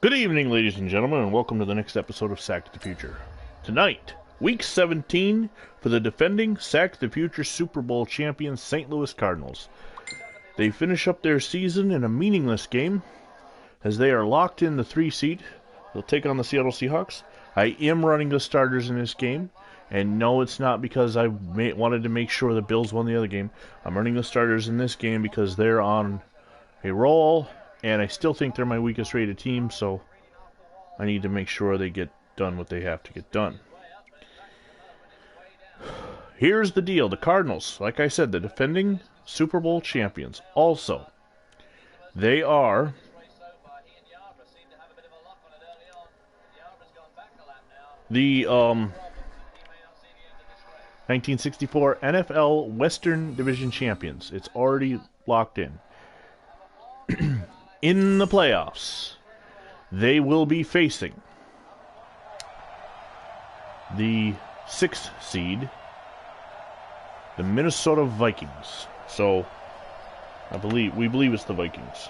Good evening, ladies and gentlemen, and welcome to the next episode of Sack to the Future. Tonight, Week 17 for the defending Sack to the Future Super Bowl champions St. Louis Cardinals. They finish up their season in a meaningless game as they are locked in the 3 seed. They'll take on the Seattle Seahawks. I am running the starters in this game, and no, it's not because I wanted to make sure the Bills won the other game. I'm running the starters in this game because they're on a roll, and I still think they're my weakest rated team, so I need to make sure they get done what they have to get done. Here's the deal. The Cardinals, like I said, the defending Super Bowl champions. Also, they are the 1964 NFL Western Division champions. It's already locked in. In the playoffs, they will be facing the 6th seed, the Minnesota Vikings. So, we believe it's the Vikings.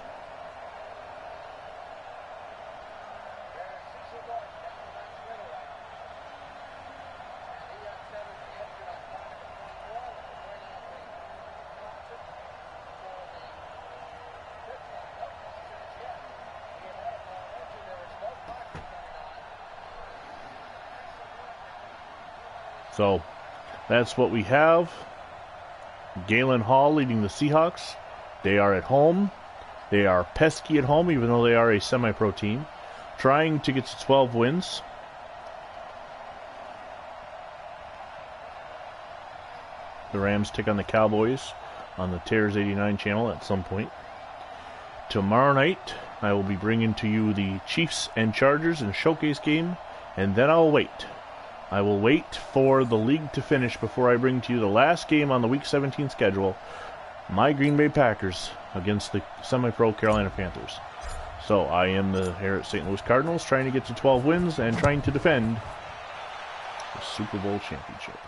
So, that's what we have. Galen Hall leading the Seahawks. They are at home. They are pesky at home, even though they are a semi-pro team. Trying to get to 12 wins. The Rams take on the Cowboys on the Tears 89 channel at some point. Tomorrow night, I will be bringing to you the Chiefs and Chargers in a showcase game, and then I'll wait. I will wait for the league to finish before I bring to you the last game on the Week 17 schedule, my Green Bay Packers against the semi-pro Carolina Panthers. So I am here at St. Louis Cardinals trying to get to 12 wins and trying to defend the Super Bowl championship.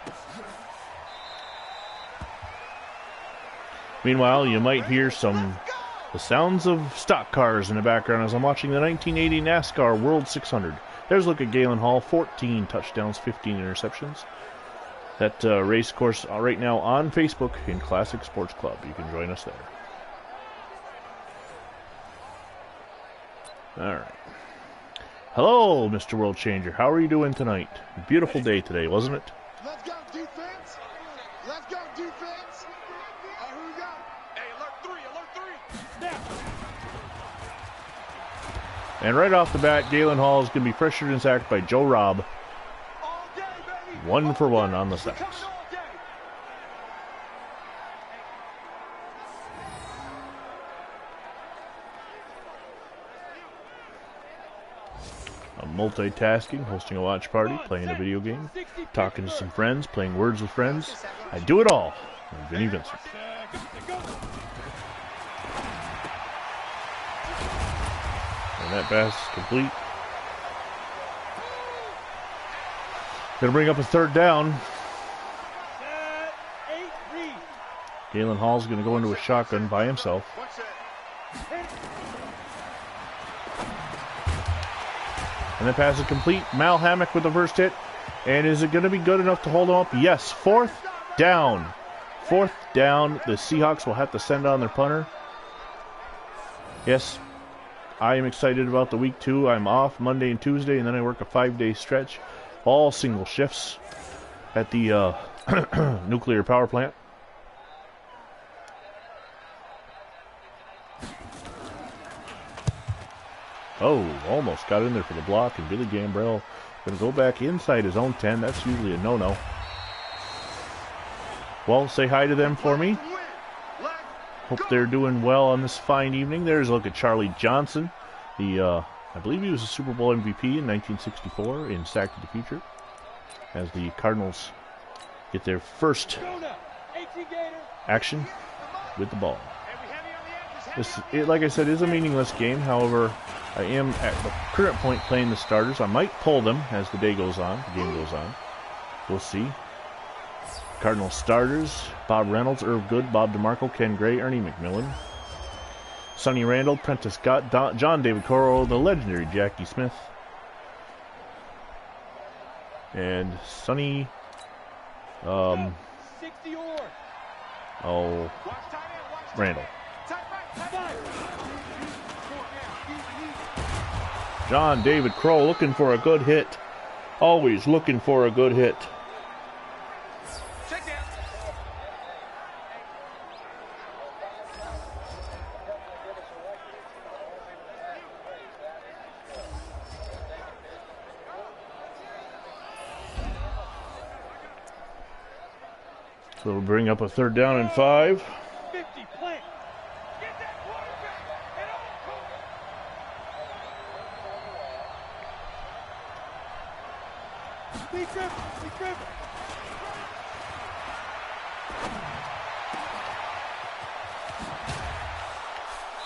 Meanwhile, you might hear the sounds of stock cars in the background as I'm watching the 1980 NASCAR World 600. There's a look at Galen Hall, 14 touchdowns, 15 interceptions. That race course right now on Facebook in Classic Sports Club. You can join us there. All right. Hello, Mr. World Changer. How are you doing tonight? Beautiful day today, wasn't it? Let's go, defense. Let's go, defense. All right, here we go. Hey, alert 3. Now. And right off the bat, Galen Hall is going to be pressured and sacked by Joe Robb. 1 for 1 on the sacks. I'm multitasking, hosting a watch party, playing a video game, talking to some friends, playing Words with Friends. I do it all. I'm Vinny Vincent. And that pass is complete. Gonna bring up a 3rd down. Galen Hall's gonna go into a shotgun by himself. And the pass is complete. Mal Hammock with the first hit. And is it gonna be good enough to hold him up? Yes, 4th down. 4th down. The Seahawks will have to send on their punter. Yes, I am excited about the week 2. I'm off Monday and Tuesday, and then I work a 5-day stretch. All single shifts at the nuclear power plant. Oh, almost got in there for the block, and Billy Gambrell going to go back inside his own 10. That's usually a no-no. Well, say hi to them for me. Hope they're doing well on this fine evening. There's a look at Charlie Johnson. I believe he was a Super Bowl MVP in 1964 in Sack to the Future, as the Cardinals get their first action with the ball. This, like I said, is a meaningless game. However, I am at the current point playing the starters. I might pull them as the day goes on, the game goes on. We'll see. Cardinals starters: Bob Reynolds, Irv Good, Bob DeMarco, Ken Gray, Ernie McMillan. Sonny Randall, Prentice Scott, John David Coro, the legendary Jackie Smith, and Sonny, Randall. John David Crow looking for a good hit. Always looking for a good hit. So it'll bring up a 3rd down and 5.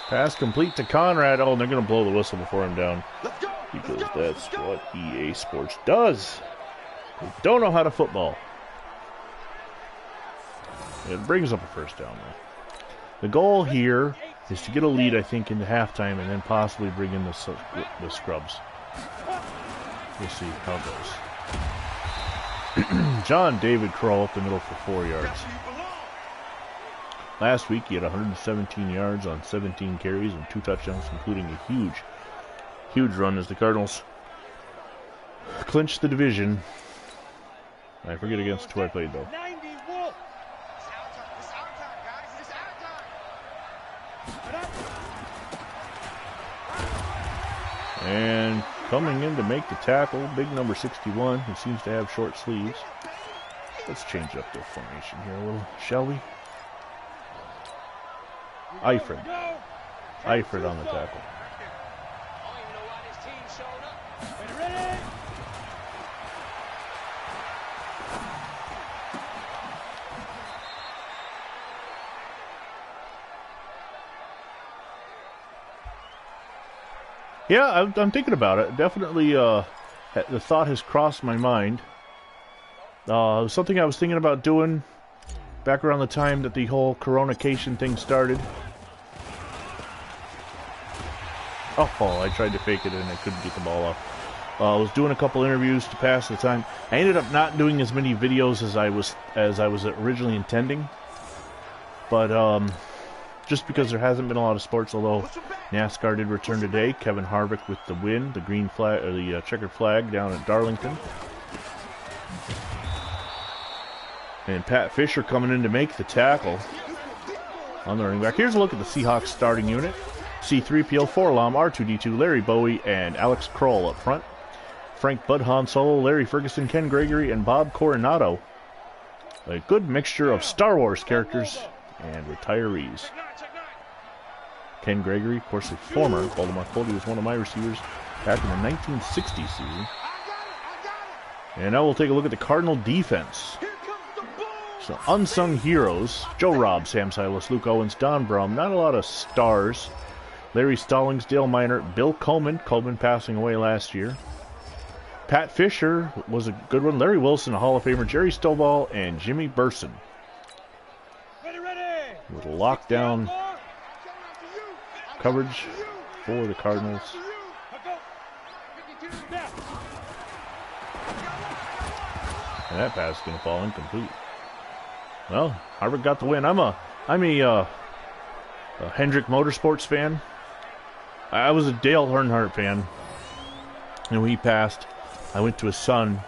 Pass complete to Conrad. Oh, and they're going to blow the whistle before I'm down. Because that's what EA Sports does. They don't know how to football. It brings up a 1st down, though. The goal here is to get a lead, I think, into halftime and then possibly bring in the scrubs. We'll see how it goes. John David Crow up the middle for 4 yards. Last week, he had 117 yards on 17 carries and 2 touchdowns, including a huge run as the Cardinals clinched the division. I forget against who I played, though. And coming in to make the tackle, big number 61, who seems to have short sleeves. Let's change up the formation here a little, shall we? Eifred on the tackle. Yeah, I'm thinking about it. Definitely, the thought has crossed my mind. Something I was thinking about doing back around the time that the whole Coronication thing started. Oh, I tried to fake it and I couldn't get the ball off. I was doing a couple interviews to pass the time. I ended up not doing as many videos as I was originally intending. But just because there hasn't been a lot of sports, although NASCAR did return today. Kevin Harvick with the win, the green flag, or the checkered flag down at Darlington. And Pat Fisher coming in to make the tackle on the running back. Here's a look at the Seahawks starting unit. C-3PO, Forlom, R2-D2, Larry Bowie, and Alex Kroll up front. Frank Bud Han Solo, Larry Ferguson, Ken Gregory, and Bob Coronado. A good mixture of Star Wars characters and retirees. Ken Gregory, of course, a former Baltimore Colt. He was one of my receivers back in the 1960 season. And now we'll take a look at the Cardinal defense. So, unsung heroes. Joe Robb, Sam Silas, Luke Owens, Don Brum. Not a lot of stars. Larry Stallings, Dale Miner, Bill Coleman. Coleman passing away last year. Pat Fisher was a good one. Larry Wilson, a Hall of Famer. Jerry Stovall, and Jimmy Burson. With a lockdown coverage for the Cardinals. And that pass is going to fall incomplete. Well, Harvard got the win. I'm a Hendrick Motorsports fan. I was a Dale Earnhardt fan. And when he passed, I went to his son.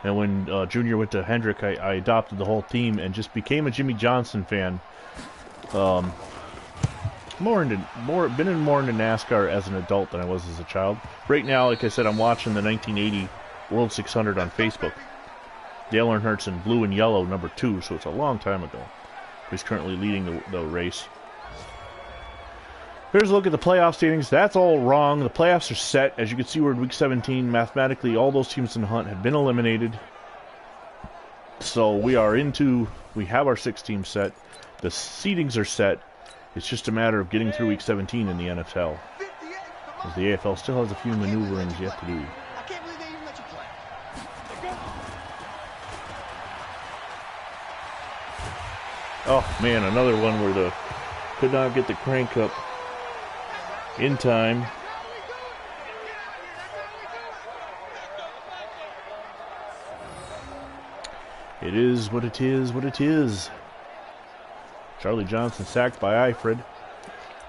And when Junior went to Hendrick, I adopted the whole team and just became a Jimmy Johnson fan. Been more into NASCAR as an adult than I was as a child. Right now, like I said, I'm watching the 1980 World 600 on Facebook. Dale Earnhardt's in blue and yellow, number 2, so it's a long time ago. He's currently leading the race. Here's a look at the playoff standings. That's all wrong. The playoffs are set. As you can see, we're in week 17. Mathematically, all those teams in the hunt have been eliminated. So we have our 6 teams set. The seedings are set. It's just a matter of getting through week 17 in the NFL. As the AFL still has a few maneuverings yet to do. Oh man, another one where could not get the crank up in time. It is what it is, what it is. Charlie Johnson sacked by Eifred.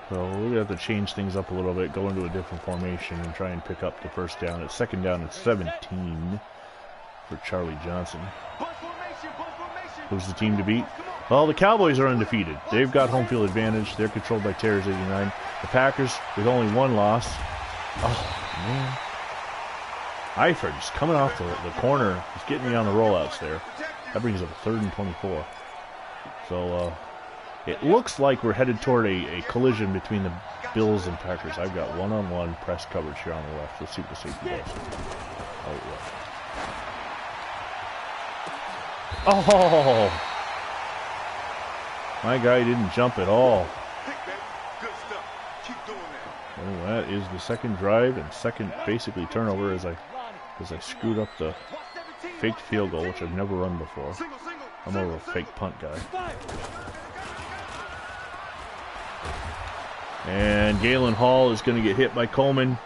So we're going to have to change things up a little bit, go into a different formation, and try and pick up the first down. It's second down and 17 for Charlie Johnson. Who's the team to beat? Well, the Cowboys are undefeated. They've got home field advantage. They're controlled by Terrors 89. The Packers, with only one loss. Oh, man. Eifred just coming off the corner. He's getting me on the rollouts there. That brings up a 3rd and 24. So, it looks like we're headed toward a collision between the Bills and Packers. I've got one-on-one press coverage here on the left. Let's see what the safety does. Oh, yeah. Oh! My guy didn't jump at all. Oh, that is the second drive and second basically turnover as I screwed up the faked field goal, which I've never run before. I'm more of a fake punt guy. And Galen Hall is going to get hit by Coleman.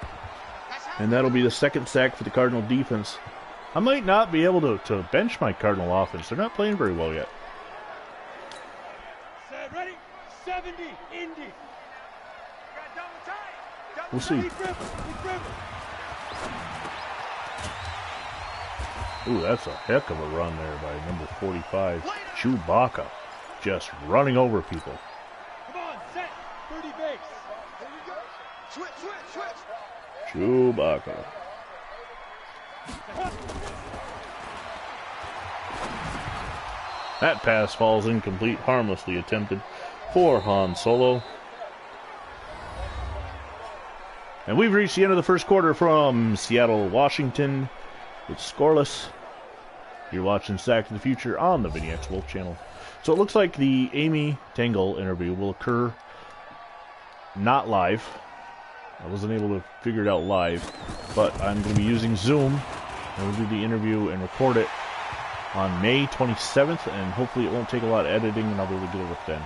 And that'll be the second sack for the Cardinal defense. I might not be able to bench my Cardinal offense. They're not playing very well yet. Ready? 70, Indy. We'll see. Ooh, that's a heck of a run there by number 45, Chewbacca. Just running over people. Come on, set. 30 base. There you go. Switch. Chewbacca. That pass falls incomplete, harmlessly attempted for Han Solo. And we've reached the end of the first quarter from Seattle, Washington. It's scoreless. You're watching Sack to the Future on the VinnyXWolf channel. So it looks like the Amy Tangle interview will occur not live. I wasn't able to figure it out live, but I'm going to be using Zoom, and we'll do the interview and record it on May 27th, and hopefully it won't take a lot of editing, and I'll be able to get it up then.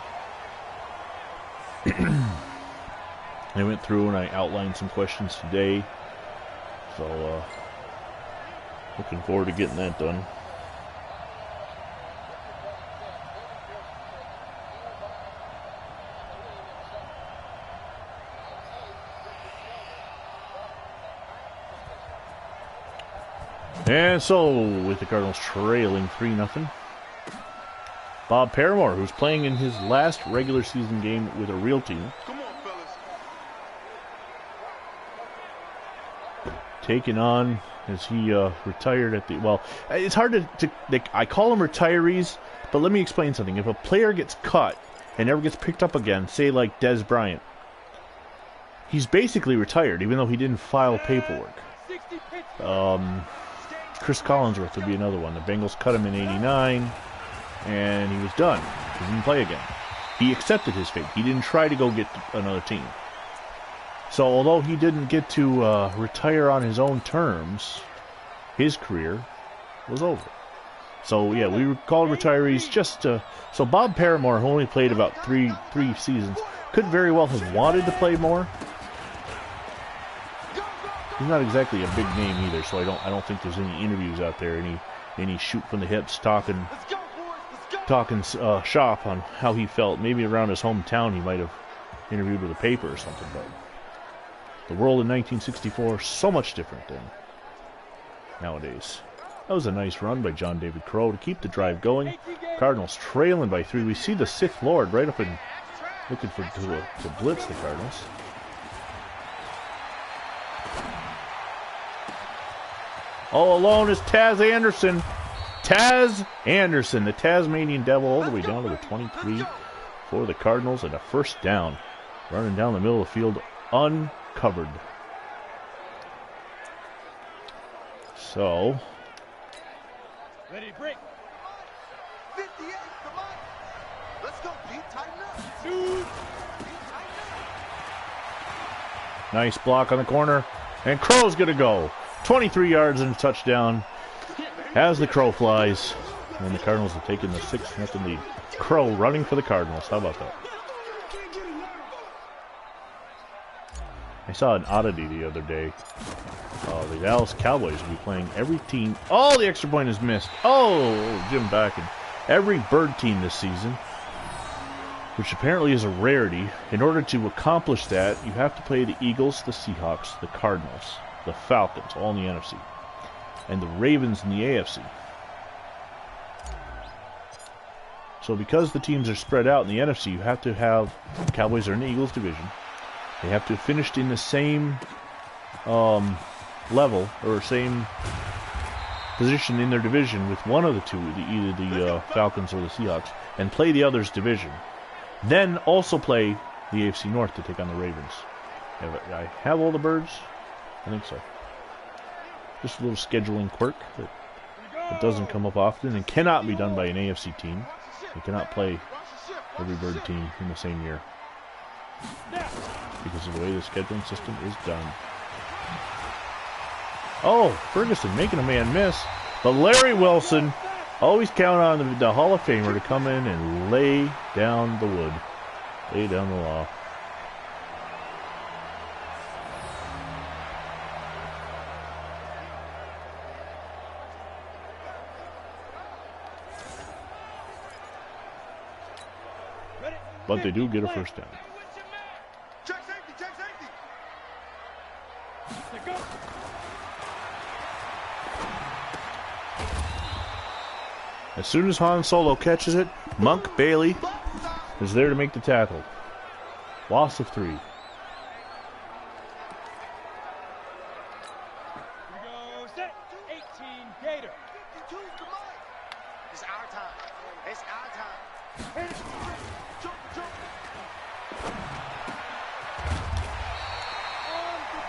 I went through and I outlined some questions today, so looking forward to getting that done. And so, with the Cardinals trailing 3-0, Bob Paramore, who's playing in his last regular season game with a real team, Come on, fellas. taking on as he retired at the, well, it's hard to I call them retirees, but let me explain something. If a player gets cut and never gets picked up again, say like Des Bryant, he's basically retired, even though he didn't file paperwork. Chris Collinsworth would be another one. The Bengals cut him in '89, and he was done. He didn't play again. He accepted his fate. He didn't try to go get another team. So although he didn't get to retire on his own terms, his career was over. So yeah, we were called retirees just to... So Bob Paramore, who only played about three seasons, could very well have wanted to play more. He's not exactly a big name either, so I don't think there's any interviews out there, any shoot from the hips talking shop on how he felt. Maybe around his hometown he might have interviewed with a paper or something, but the world in 1964 so much different than nowadays. That was a nice run by John David Crow to keep the drive going. Cardinals trailing by 3. We see the Sith Lord right up and looking to blitz the Cardinals. All alone is Taz Anderson. Taz Anderson, the Tasmanian Devil, all the way down to the 23 for the Cardinals, and a first down. Running down the middle of the field, uncovered. So... Ready, break. 58, come on. Let's go, Pete. Tighten up. Dude. Nice block on the corner. And Crow's going to go. 23 yards and a touchdown as the Crow flies. And the Cardinals have taken the 6-0 lead. Crow running for the Cardinals. How about that? I saw an oddity the other day. The Dallas Cowboys will be playing every team. Oh, the extra point is missed. Oh, Jim Backen. Every bird team this season, which apparently is a rarity. In order to accomplish that, you have to play the Eagles, the Seahawks, the Cardinals, the Falcons, all in the NFC, and the Ravens in the AFC. So because the teams are spread out in the NFC, you have to have, the Cowboys are in the Eagles division. They have to have finished in the same level, or same position in their division with one of the two, either the Falcons or the Seahawks, and play the other's division. Then also play the AFC North to take on the Ravens. I have all the birds? I think so. Just a little scheduling quirk that doesn't come up often and cannot be done by an AFC team. You cannot play every bird team in the same year because of the way the scheduling system is done. Oh, Ferguson making a man miss. But Larry Wilson, always count on the Hall of Famer to come in and lay down the wood. Lay down the law. But they do get a first down. Check safety, check safety. As soon as Han Solo catches it, Monk Bailey is there to make the tackle. Loss of 3. Here we go, set, 18, Gator. 52's the mic. It's our time. It's our time. Hit it. Jump, jump.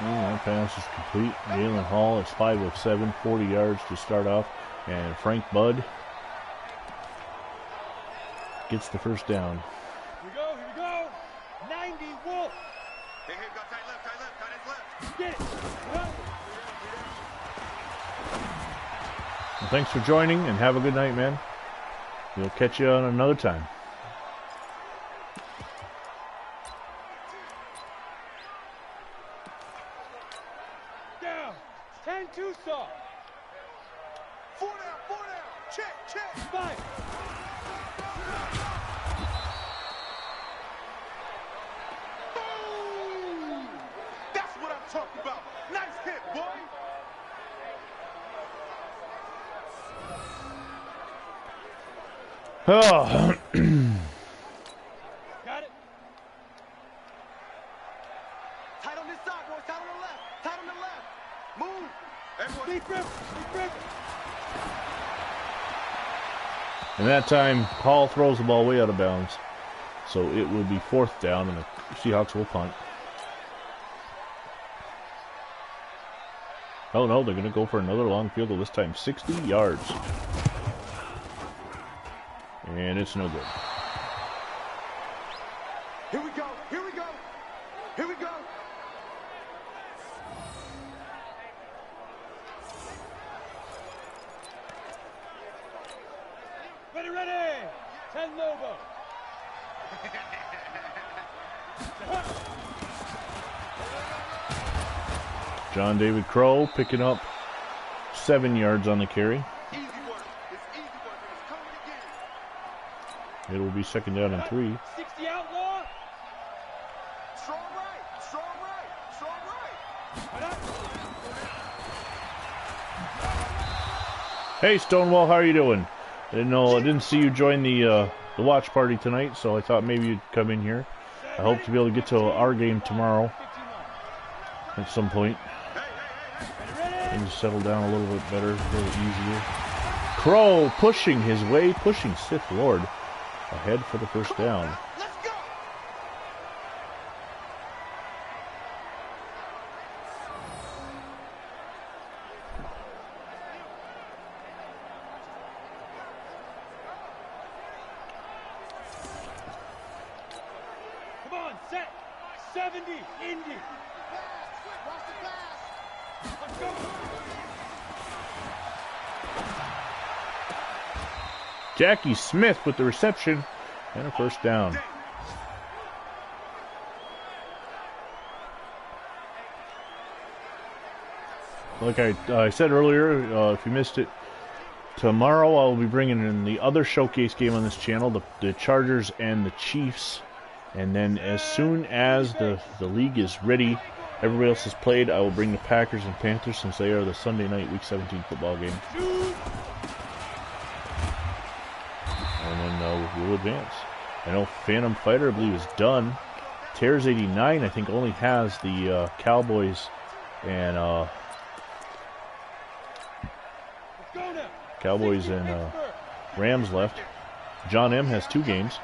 That pass is complete. Jalen Hall is 5 of 7, 40 yards to start off. And Frank Budd gets the first down. Here we go. 90 Wolf. Hey, got tight left, tight left. Get it. Well, thanks for joining, and have a good night, man. We'll catch you on another time. Down. 10 Tucson. 4 down. Check. 5. Boom! That's what I'm talking about. Nice hit, boy. Oh. Got it. Tight on this side, boys. Tight on the left. Tight on the left. Move. Everyone. Deep rip. And that time, Hall throws the ball way out of bounds. So it would be 4th down, and the Seahawks will punt. Oh no, they're going to go for another long field goal, this time 60 yards. And it's no good. Here we go. Ready. 10 Lobo. John David Crow picking up 7 yards on the carry. Easy work. It's easy work, and it's coming again. It will be 2nd down and 3. 60 Outlaw. Strong right. Hey Stonewall, how are you doing? I didn't see you join the watch party tonight, so I thought maybe you'd come in here. I hope to be able to get to our game tomorrow at some point. Things settle down a little bit better, a little easier. Crow pushing his way, pushing Sith Lord ahead for the first down. Let's go. Come on, set. 70, Indy. Let's go. Jackie Smith with the reception and a first down. like I said earlier, if you missed it, tomorrow I'll be bringing in the other showcase game on this channel, the Chargers and the Chiefs. And then as soon as the league is ready, everybody else has played, I will bring the Packers and Panthers, since they are the Sunday night Week 17 football game. And then we'll advance. I know Phantom Fighter, I believe, is done. Tears 89, I think, only has the Cowboys and Rams left. John M has 2 games,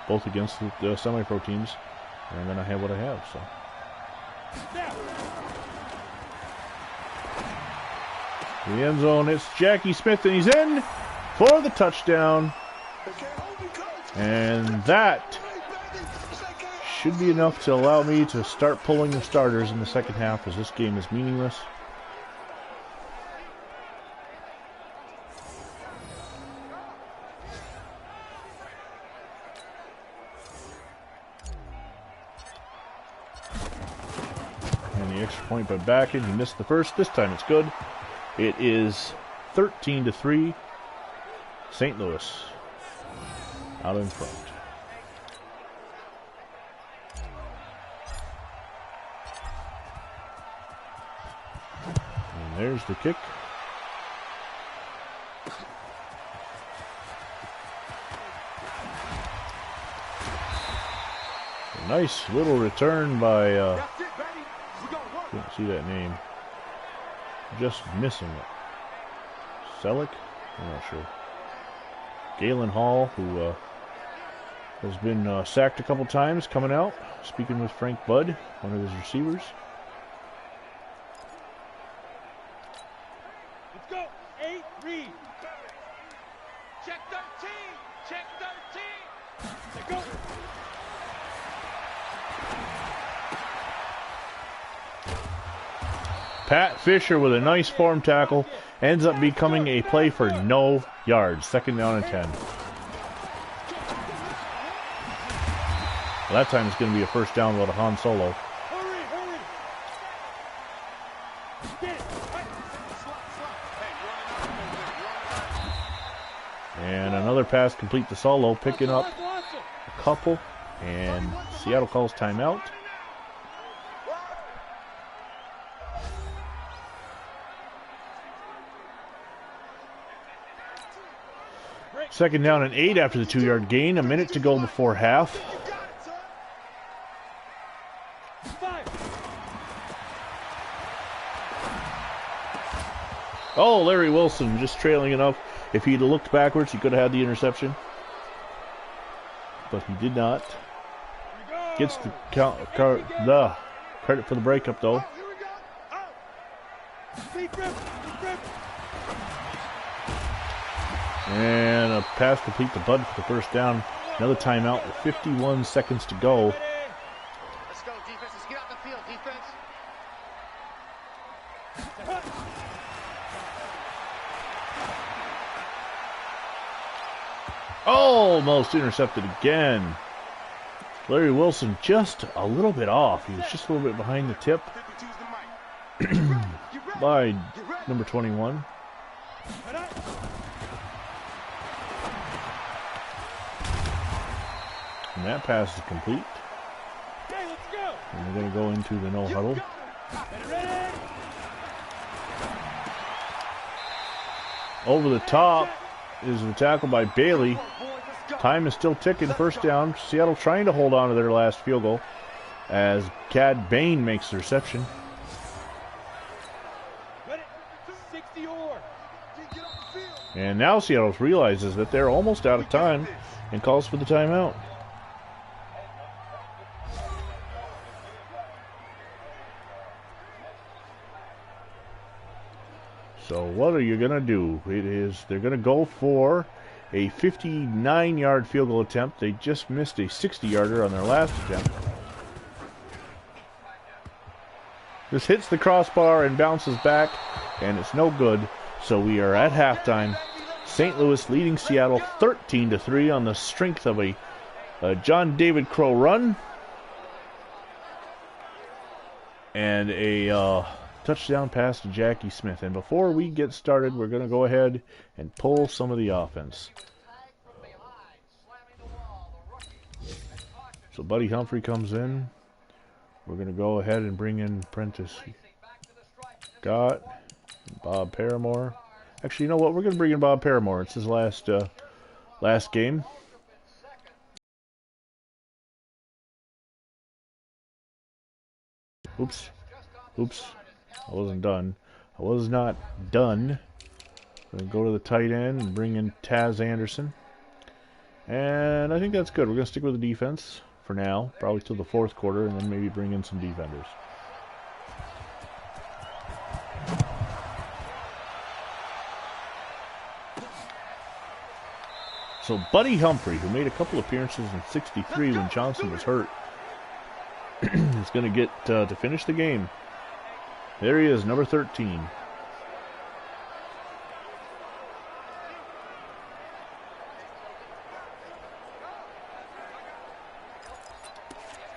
both against the semi-pro teams, and then I have what I have. So the end zone, it's Jackie Smith, and he's in for the touchdown. And that should be enough to allow me to start pulling the starters in the second half, as this game is meaningless. And the extra point by Backen. He missed the first. This time it's good. It is 13-3. St. Louis out in front. And there's the kick. A nice little return by can't see that name. Just missing it. Selleck? I'm not sure. Galen Hall, who has been sacked a couple times, coming out, speaking with Frank Budd, one of his receivers. Let's go. 8, read. Check 13. Check 13. Let's go. Pat Fisher with a nice form tackle ends up becoming a play for no yards. 2nd down and 10. Well, that time it's going to be a first down without a Han Solo. Hurry, hurry. Get it. And another pass complete to Solo, picking up a couple. And Seattle calls timeout. Second down and 8 after the 2-yard gain. A minute to go before half. Oh, Larry Wilson just trailing enough. If he'd have looked backwards, he could have had the interception. But he did not. Gets the credit for the breakup, though. And a pass complete to Bud for the first down. Another timeout with 51 seconds to go. Let's go, defense. Let's get out the field, defense. Almost intercepted again. Larry Wilson just a little bit off. He was just a little bit behind the tip by number 21. And that pass is complete. Okay, let's go. And we're going to go into the no huddle. Ready? Over the top is the tackle by Bailey. Time is still ticking. First down. Seattle trying to hold on to their last field goal as Cad Bain makes the reception. Ready? 60 or. And now Seattle realizes that they're almost out of time and calls for the timeout. So what are you going to do? They're going to go for a 59-yard field goal attempt. They just missed a 60-yarder on their last attempt. This hits the crossbar and bounces back, and it's no good. So we are at halftime. St. Louis leading Seattle 13-3 on the strength of a John David Crow run and a Touchdown pass to Jackie Smith. And before we get started, we're going to go ahead and pull some of the offense. So Buddy Humphrey comes in. We're going to go ahead and bring in Prentice Scott, Bob Paramore. Actually, you know what? We're going to bring in Bob Paramore. It's his last game. Oops. I wasn't done. I was not done. I'm going to go to the tight end and bring in Taz Anderson. And I think that's good. We're going to stick with the defense for now, probably till the fourth quarter, and then maybe bring in some defenders. So Buddy Humphrey, who made a couple appearances in '63 when Johnson was hurt, is going to get to finish the game. There he is, number 13.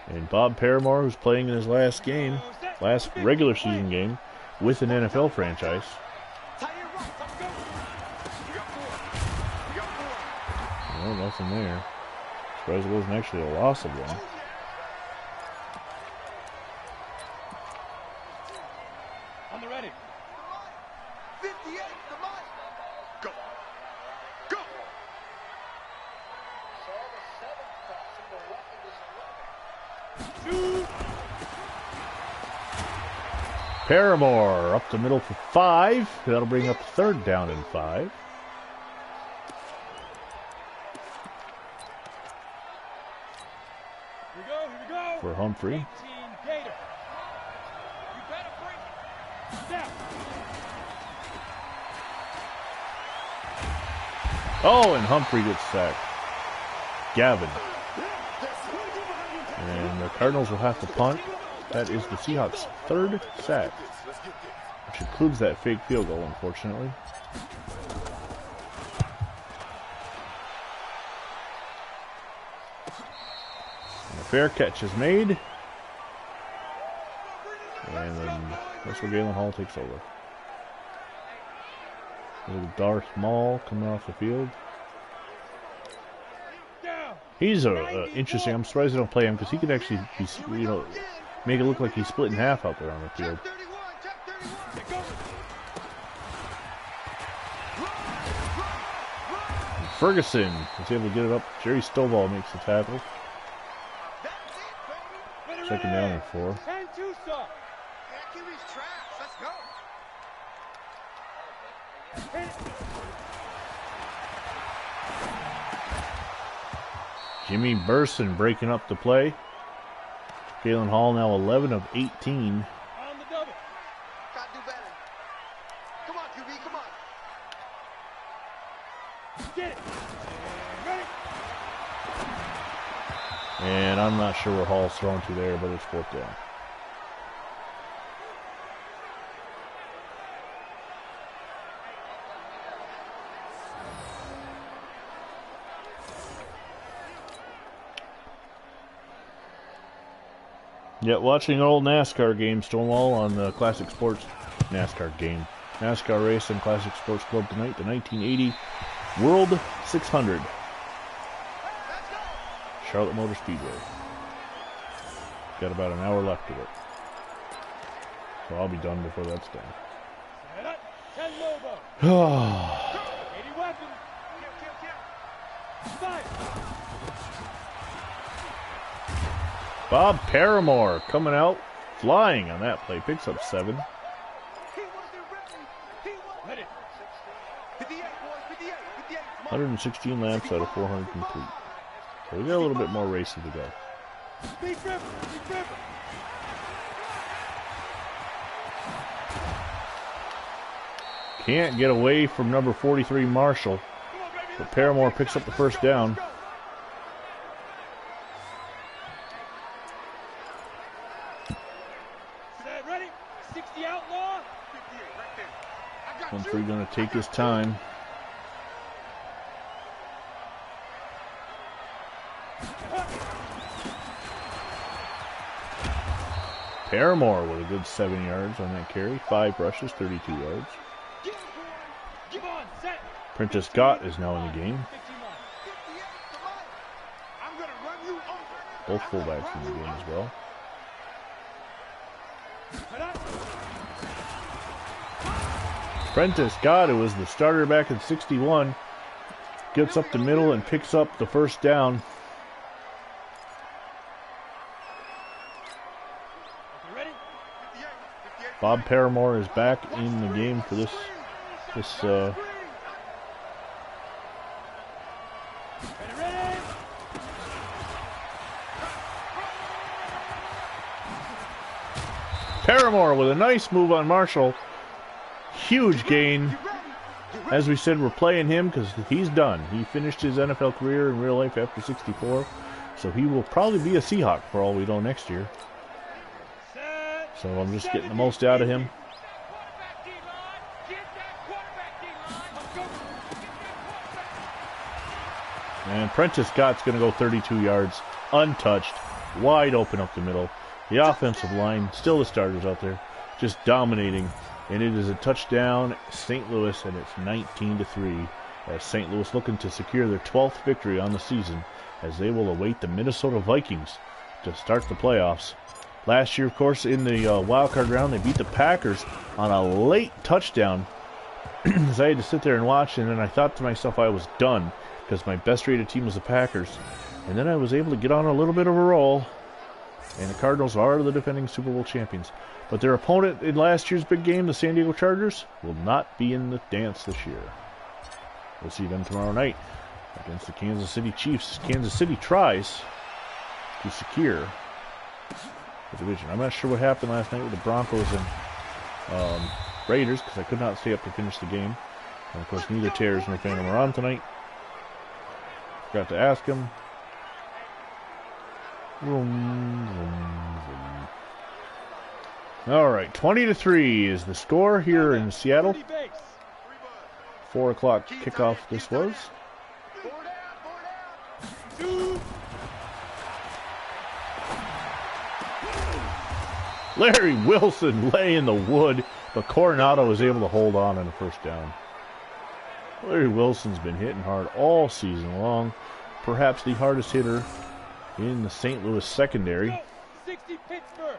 And Bob Paramore, who's playing in his last regular season game with an NFL franchise. No, nothing there. Surprised it wasn't actually a loss of one. On the ready. 58, the mic. Go. Go. Paramore up the middle for 5. That'll bring up third down and 5. Here we go. For Humphrey. 18 Gator. You better bring it. Down. Oh, and Humphrey gets sacked. Gavin. And the Cardinals will have to punt. That is the Seahawks' third sack, which includes that fake field goal, unfortunately. And a fair catch is made. And then Russell Galen Hall takes over. Little Darth Maul coming off the field. He's interesting. I'm surprised they don't play him because he could actually, make it look like he's split in half out there on the field. And Ferguson is able to get it up. Jerry Stovall makes the tackle. Second down and 4. Jimmy Burson breaking up the play. Galen Hall now 11 of 18. On the double. Gotta do better. Come on, QB, come on. Get it. Ready. And I'm not sure where Hall's thrown to there, but it's fourth down. Yeah, watching an old NASCAR game, Stonewall, on the Classic Sports NASCAR game. NASCAR race and Classic Sports Club tonight, the 1980 World 600. Charlotte Motor Speedway. Got about an hour left of it. So I'll be done before that's done. 10 Lobo. 80 weapons. Five. Bob Paramore coming out flying on that play. Picks up 7. Ready. 58, boys, 58, 58. 116 laps out of 400 complete. So we got a little bit more racing to go. Speed River. Speed River. Can't get away from number 43 Marshall. But Paramore picks up the first down. Ready. 60 outlaw. Humphrey going to take his time. Paramore with a good 7 yards on that carry. 5 rushes, 32 yards. Come on, set. Prentice Scott is now in the game. 59. I'm gonna run you over. Both fullbacks in the game as well. Prentice Scott, who was the starter back in 61, gets up the middle and picks up the first down. Bob Paramore is back in the game for this Paramore with a nice move on Marshall. Huge gain. As we said, we're playing him because he's done. He finished his NFL career in real life after 64. So he will probably be a Seahawk for all we know next year. So I'm just getting the most out of him. And Prentice Scott's going to go 32 yards, untouched, wide open up the middle. The offensive line, still the starters out there, just dominating. And it is a touchdown, St. Louis, and it's 19-3. As St. Louis looking to secure their 12th victory on the season, as they will await the Minnesota Vikings to start the playoffs. Last year, of course, in the wild card round, they beat the Packers on a late touchdown. As I had to sit there and watch, and then I thought to myself I was done because my best rated team was the Packers. And then I was able to get on a little bit of a roll, and the Cardinals are the defending Super Bowl champions. But their opponent in last year's big game, the San Diego Chargers, will not be in the dance this year. We'll see them tomorrow night against the Kansas City Chiefs. Kansas City tries to secure the division. I'm not sure what happened last night with the Broncos and Raiders, because I could not stay up to finish the game. And of course, neither Terrors nor Phantom are on tonight. Forgot to ask him. Vroom, vroom, vroom. All right, 20-3 is the score here in Seattle. 4 o'clock kickoff this was. Larry Wilson laying the wood, but Coronado was able to hold on a first down. Larry Wilson's been hitting hard all season long, perhaps the hardest hitter in the St. Louis secondary. 60 Pittsburgh.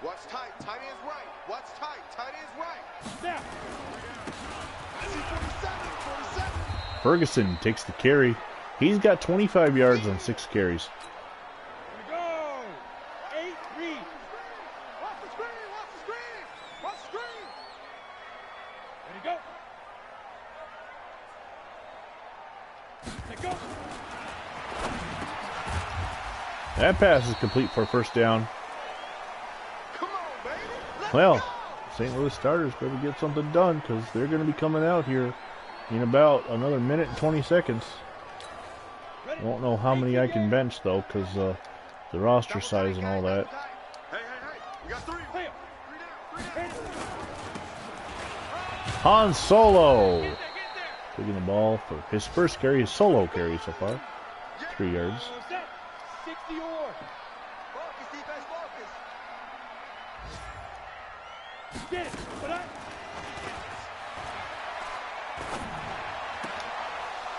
What's tight? Tight is right. What's tight? Tight is right. Snap. 47. Ferguson takes the carry. He's got 25 yards on 6 carries. Here we go. 8 read. Watch the screen. Watch the screen. Watch the screen. Ready to go. Let go. That pass is complete for a first down. Come on, baby. Let's Well, go. St. Louis Starters better get something done because they're going to be coming out here in about another minute and 20 seconds. Won't know how many I can bench though because the roster size and all that. Hey. We got 3. Hey. 3 down. Han Solo Get there. taking the ball for his first carry, his solo carry so far. 3 yards. Set. 60 or. Focus, defense, focus. Get it. But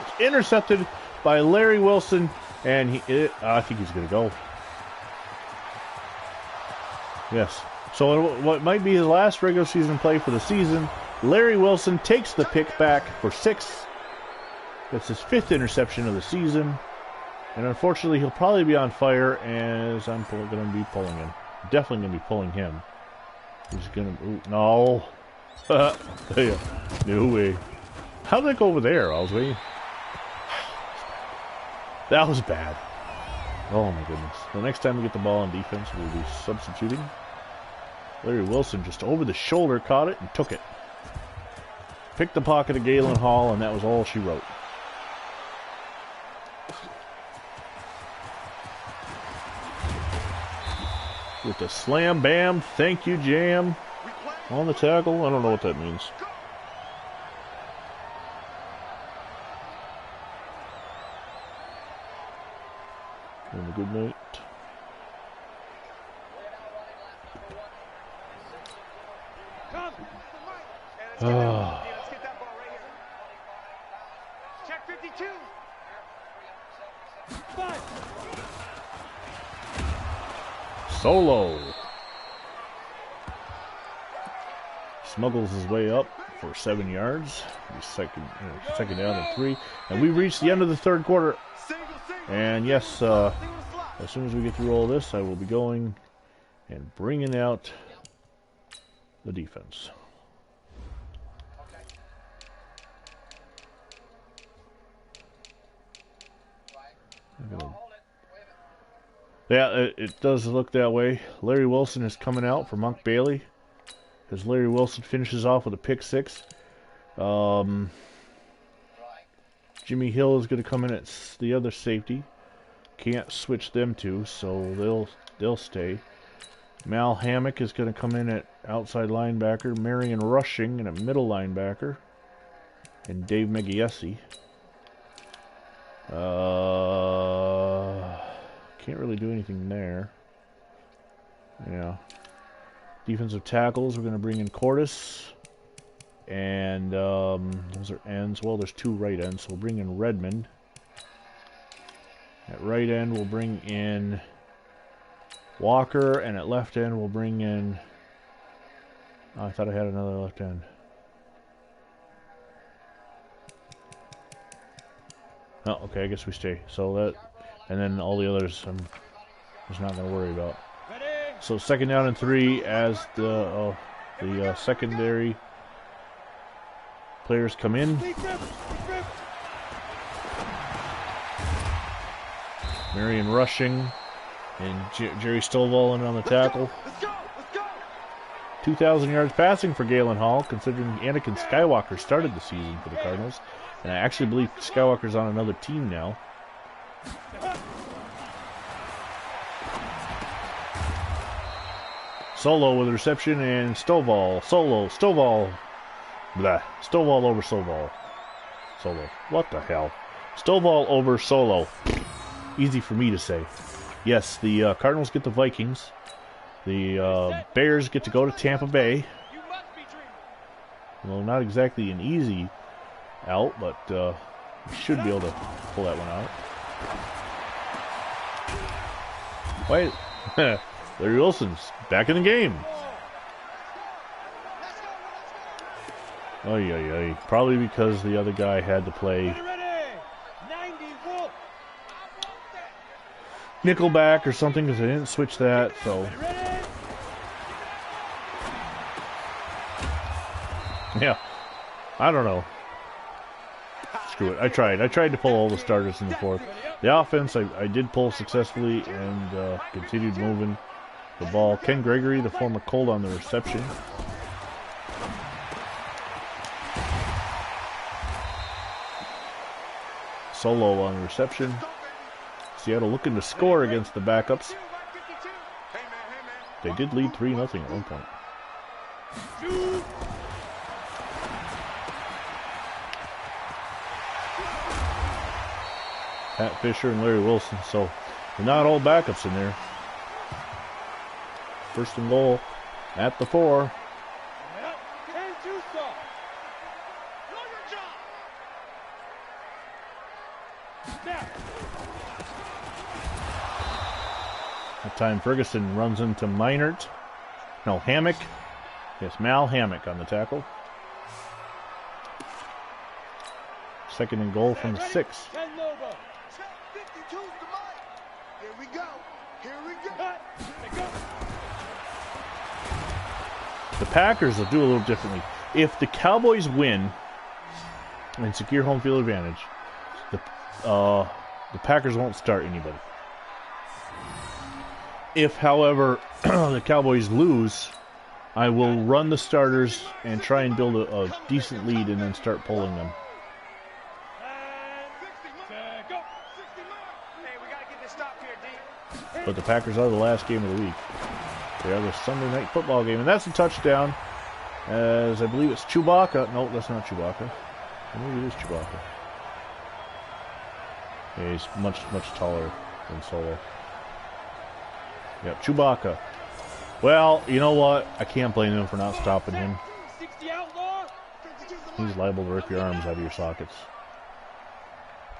It's intercepted by Larry Wilson, and I think he's going to go. Yes. So what might be his last regular season play for the season, Larry Wilson takes the pick back for 6. That's his 5th interception of the season. And unfortunately, he'll probably be on fire as I'm going to be pulling him. Definitely going to be pulling him. He's going to... No. No way. How did that go over there? I was waiting. That was bad. Oh my goodness. The next time we get the ball on defense, we'll be substituting. Larry Wilson just over the shoulder caught it and took it. Picked the pocket of Galen Hall, and that was all she wrote. With the slam bam, thank you jam on the tackle. I don't know what that means. Have a good night. Let's get that ball right here. Check 52. Solo smuggles his way up for 7 yards. Second down and 3, and we reached the end of the third quarter. And yes, as soon as we get through all this, I will be going and bringing out the defense. Yeah, it does look that way. Larry Wilson is coming out for Monk Bailey, as Larry Wilson finishes off with a pick 6. Jimmy Hill is going to come in at the other safety. Can't switch them two, so they'll stay. Mal Hammock is going to come in at outside linebacker. Marion Rushing in a middle linebacker. And Dave Megiesi. Can't really do anything there. Yeah. Defensive tackles, we're going to bring in Cordes. And those are ends. Well, there's 2 right ends, so we'll bring in Redmond. At right end, we'll bring in Walker, and at left end, we'll bring in... Oh, I thought I had another left end. Oh, okay, I guess we stay. So that... And then all the others I'm just not going to worry about. So second down and 3 as the secondary players come in. Marion Rushing and Jerry Stovall in on the tackle. 2,000 yards passing for Galen Hall, considering Anakin Skywalker started the season for the Cardinals. And I actually believe Skywalker's on another team now. Solo with a reception, and Stovall. Stovall. Blah. Stovall over Solo. What the hell? Stovall over Solo. Easy for me to say. Yes, the Cardinals get the Vikings. The Bears get to go to Tampa Bay. Well, not exactly an easy out, but we should be able to pull that one out. Wait. Larry Wilson's back in the game. Oh, probably because the other guy had to play nickelback or something, because they didn't switch that. So yeah, I don't know. Screw it. I tried to pull all the starters in the fourth. The offense I did pull successfully and continued moving the ball. Ken Gregory, the former Colt, on the reception. Solo on the reception. Seattle looking to score against the backups. They did lead 3-0 at one point. Pat Fisher and Larry Wilson, so they're not all backups in there. First and goal at the 4. That time Ferguson runs into Meinert. No, Hammock. Yes, Mal Hammock on the tackle. Second and goal from the 6. The Packers will do a little differently. If the Cowboys win and secure home field advantage, the Packers won't start anybody. If, however, the Cowboys lose, I will run the starters and try and build a decent lead and then start pulling them. But the Packers are the last game of the week. They are the Sunday night football game, and that's a touchdown, as I believe it's Chewbacca. No, that's not Chewbacca. Maybe it is Chewbacca. Yeah, he's much taller than Solo. Yep, Chewbacca. Well, you know what? I can't blame them for not stopping him. He's liable to rip your arms out of your sockets.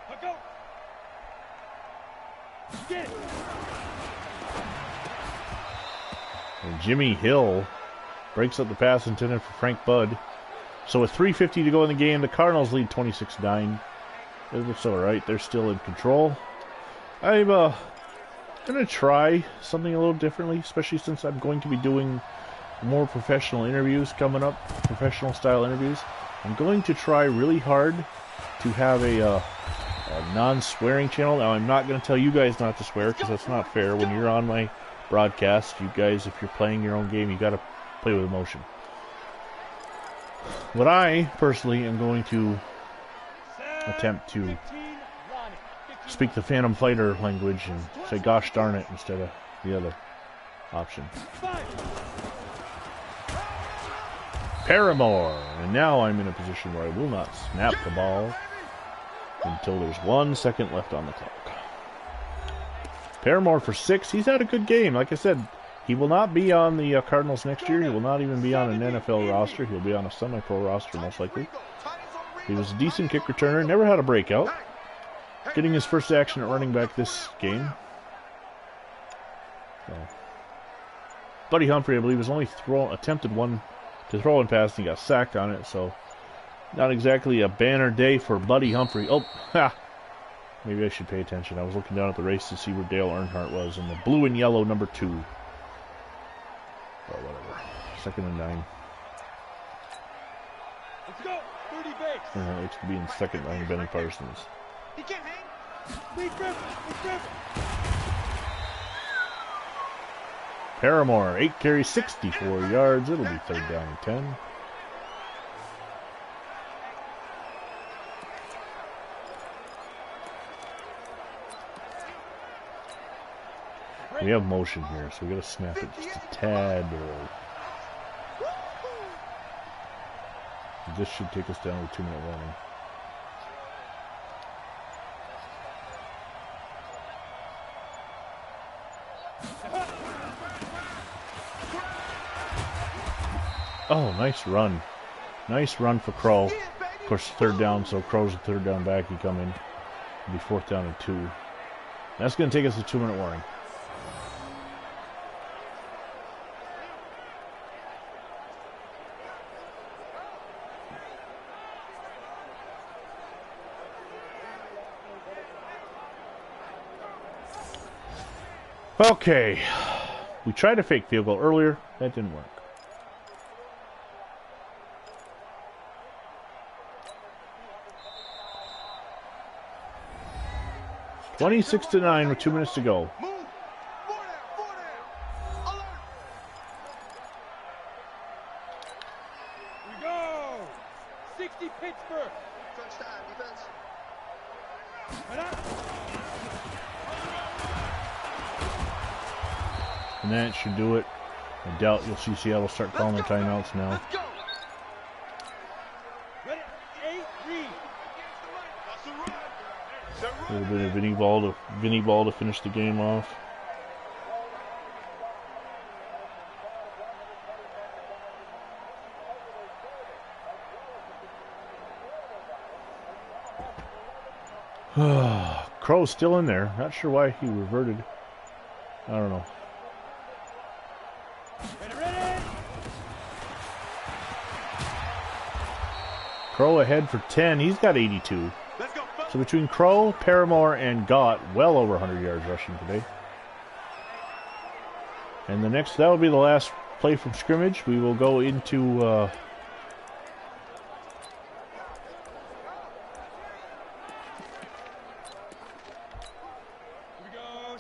Let go. Get it. And Jimmy Hill breaks up the pass intended for Frank Budd. So with 3:50 to go in the game, the Cardinals lead 26-9. It's alright, they're still in control. I'm going to try something a little differently, especially since I'm going to be doing more professional interviews coming up, professional style interviews. I'm going to try really hard to have a non-swearing channel. Now, I'm not going to tell you guys not to swear, because that's not fair. When you're on my broadcast, you guys, if you're playing your own game, you got to play with emotion. But I, personally, am going to attempt to speak the Phantom Fighter language and say gosh darn it instead of the other option. Paramore, and now I'm in a position where I will not snap the ball until there's 1 second left on the clock. Paramore for 6. He's had a good game. Like I said, he will not be on the Cardinals next year. He will not even be on an NFL roster. He'll be on a semi-pro roster most likely. He was a decent kick returner. Never had a breakout. Getting his first action at running back this game. So. Buddy Humphrey, I believe, has only attempted one to throw and pass, and he got sacked on it. So not exactly a banner day for Buddy Humphrey. Oh, ha! Maybe I should pay attention. I was looking down at the race to see where Dale Earnhardt was in the blue and yellow number 2. Oh, whatever. 2nd and 9. Let's go. 30 base. Earnhardt looks to be in second line. Benny Parsons. He can't hang. Lead grip. Lead grip. Paramore, 8 carries, 64 yards. It'll be 3rd down and 10. We have motion here, so we gotta snap it just a tad early. This should take us down to 2-minute warning. Oh, nice run. Nice run for Crow. Of course, 3rd down, so Crow's the 3rd down back. He come in. It'll be 4th down and 2. That's going to take us to 2-minute warning. Okay. We tried a fake field goal earlier. That didn't work. (26-9) with 2 minutes to go. Move. 4 down. Alert. We go. 60 Pittsburgh. Touchdown defense. And up. And that should do it. I doubt you'll see Seattle start calling their timeouts now. Let's go. Ready. 8 read. A little bit of Vinny ball to finish the game off. Crow's still in there. Not sure why he reverted. I don't know. Ready. Crow ahead for 10. He's got 82. Let's go. So between Crow, Paramore, and Gott, well over 100 yards rushing today. And that will be the last play from scrimmage. We will go into We go.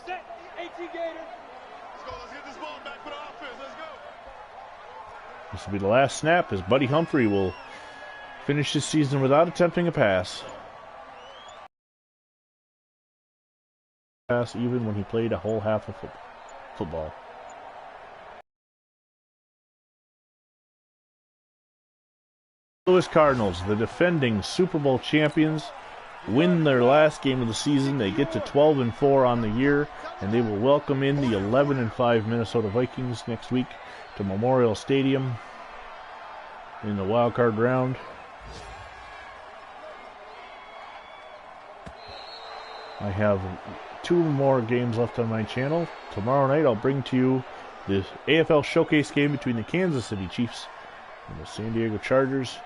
Set. 18 Gator. Let's go. Let's get this ball back for the offense. Let's go. this will be the last snap as Buddy Humphrey will finish his season without attempting a pass. Even when he played a whole half of football. Louis Cardinals, the defending Super Bowl champions, win their last game of the season. They get to 12-4 on the year, and they will welcome in the 11-5 Minnesota Vikings next week to Memorial Stadium in the wild card round. I have 2 more games left on my channel. Tomorrow night I'll bring to you the AFL Showcase game between the Kansas City Chiefs and the San Diego Chargers.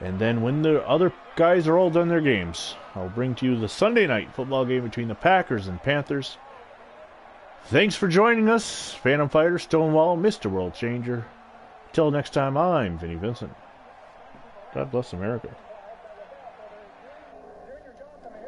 And then when the other guys are all done their games, I'll bring to you the Sunday night football game between the Packers and Panthers. Thanks for joining us, Phantom Fighter, Stonewall, Mr. World Changer. Until next time, I'm Vinny Vincent. God bless America.